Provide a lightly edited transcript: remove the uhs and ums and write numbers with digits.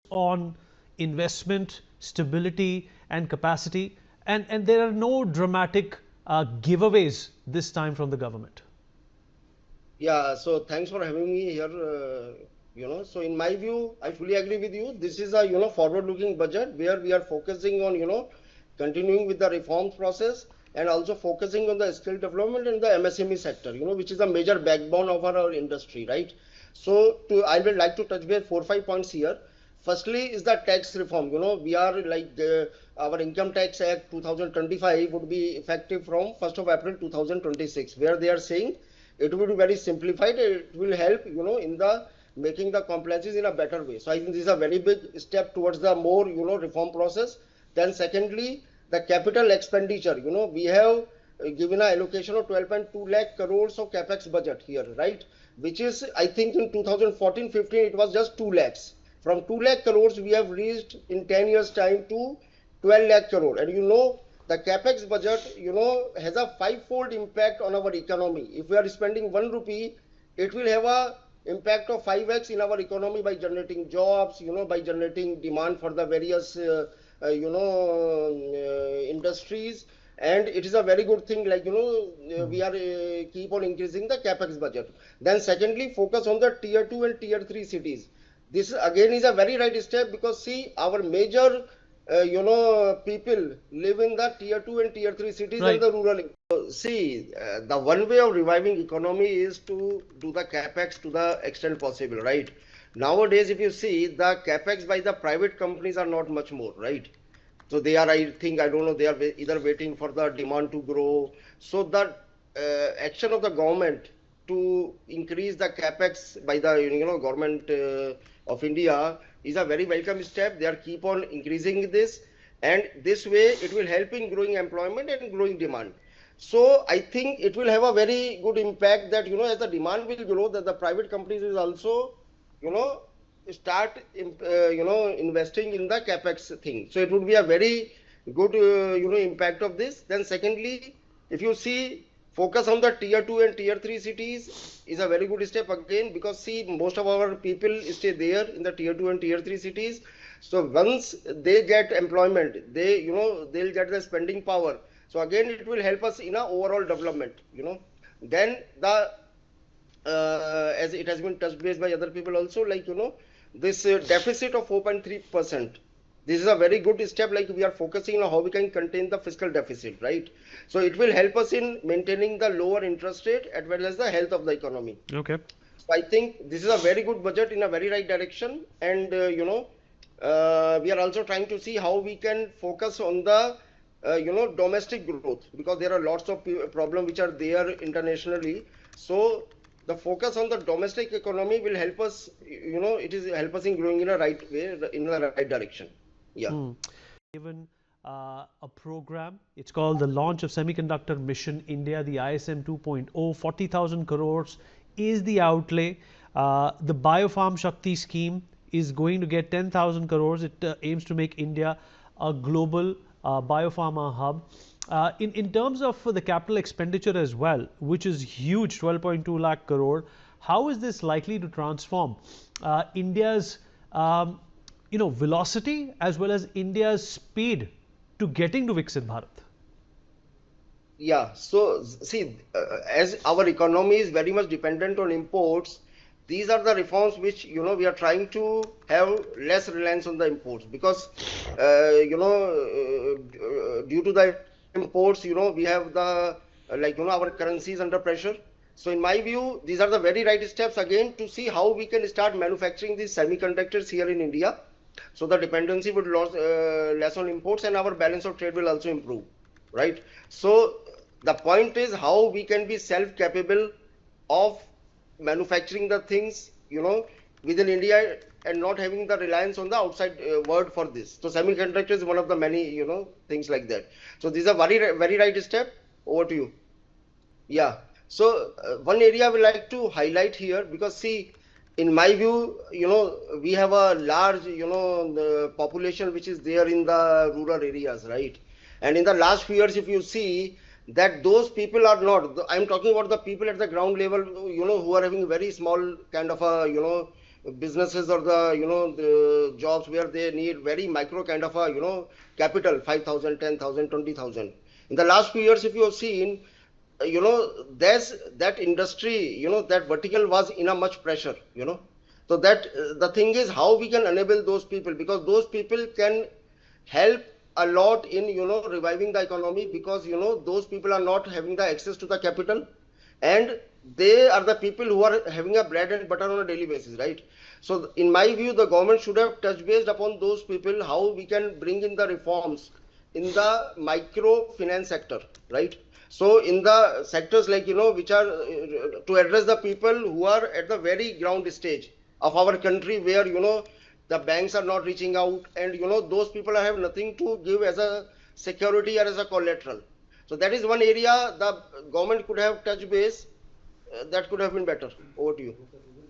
on investment, stability, and capacity, and there are no dramatic giveaways this time from the government. Yeah, so thanks for having me here. So in my view, I fully agree with you. This is a, forward-looking budget where we are focusing on, continuing with the reforms process and also focusing on the skill development in the MSME sector, which is a major backbone of our industry, right? So I would like to touch base 4 5 points here. Firstly is the tax reform. We are like our Income Tax Act 2025 would be effective from 1st of April 2026, where they are saying it will be very simplified. It will help in the making the compliances in a better way. So I think this is a very big step towards the more reform process. Then secondly, the capital expenditure, we have given an allocation of 12.2 lakh crores of capex budget here, right, which is, I think, in 2014-15 it was just 2 lakhs. From 2 lakh crores we have reached in 10 years time to 12 lakh crore. And the capex budget has a five-fold impact on our economy. If we are spending 1 rupee, it will have a impact of 5x in our economy by generating jobs, by generating demand for the various industries. And it is a very good thing, like we are keep on increasing the capex budget. Then secondly, focus on the tier 2 and tier 3 cities. This again is a very right step, because see, our major people live in the tier 2 and tier 3 cities and Right. the rural. See, the one way of reviving economy is to do the capex to the extent possible, right? Nowadays, if you see, the capex by the private companies are not much more, right? So they are, I think, I don't know, they are either waiting for the demand to grow. So the action of the government to increase the capex by the government of India is a very welcome step. They are keep on increasing this, and this way it will help in growing employment and growing demand. So I think it will have a very good impact that as the demand will grow, that the private companies will also you know start investing in the capex thing. So it would be a very good impact of this. Then secondly, if you see, focus on the tier 2 and tier 3 cities is a very good step again, because see, most of our people stay there in the tier 2 and tier 3 cities. So once they get employment, they'll get the spending power. So again, it will help us in our overall development. Then the as it has been touched base by other people also, like this deficit of 4.3%. This is a very good step. Like, we are focusing on how we can contain the fiscal deficit, right? So it will help us in maintaining the lower interest rate as well as the health of the economy. Okay. So I think this is a very good budget in a very right direction. And we are also trying to see how we can focus on the domestic growth, because there are lots of problems which are there internationally. So the focus on the domestic economy will help us, it is help us in growing in a right way, in the right direction. Yeah. Given a program, it's called the Launch of Semiconductor Mission India, the ISM 2.0. 40,000 crores is the outlay. The Biofarm Shakti scheme is going to get 10,000 crores. It aims to make India a global biopharma hub. In terms of the capital expenditure as well, which is huge, 12.2 lakh crore, how is this likely to transform India's velocity as well as India's speed to getting to Viksit Bharat? Yeah, so see, as our economy is very much dependent on imports, these are the reforms which we are trying to have less reliance on the imports, because due to the imports, we have the our currency is under pressure. So in my view, these are the very right steps again to see how we can start manufacturing these semiconductors here in India. So the dependency would less on imports, and our balance of trade will also improve, right? So the point is how we can be self-capable of manufacturing the things, within India, and not having the reliance on the outside world for this. So semiconductor is one of the many, things like that. So these are very right step. Over to you. Yeah. So one area I would like to highlight here, because see, in my view, we have a large, the population which is there in the rural areas, right? And in the last few years, if you see that those people are not, I'm talking about the people at the ground level, who are having very small kind of a, businesses or the jobs where they need very micro kind of a capital, 5,000, 10,000, 20,000. In the last few years, if you have seen, there's that industry, that vertical was in a much pressure. So that the thing is how we can enable those people, because those people can help a lot in reviving the economy, because those people are not having the access to the capital, and they are the people who are having a bread and butter on a daily basis, right? So in my view, the government should have touch based upon those people, how we can bring in the reforms in the microfinance sector, right? So in the sectors like which are to address the people who are at the very ground stage of our country, where the banks are not reaching out, and those people have nothing to give as a security or as a collateral. So that is one area the government could have touch base, that could have been better. Over to you.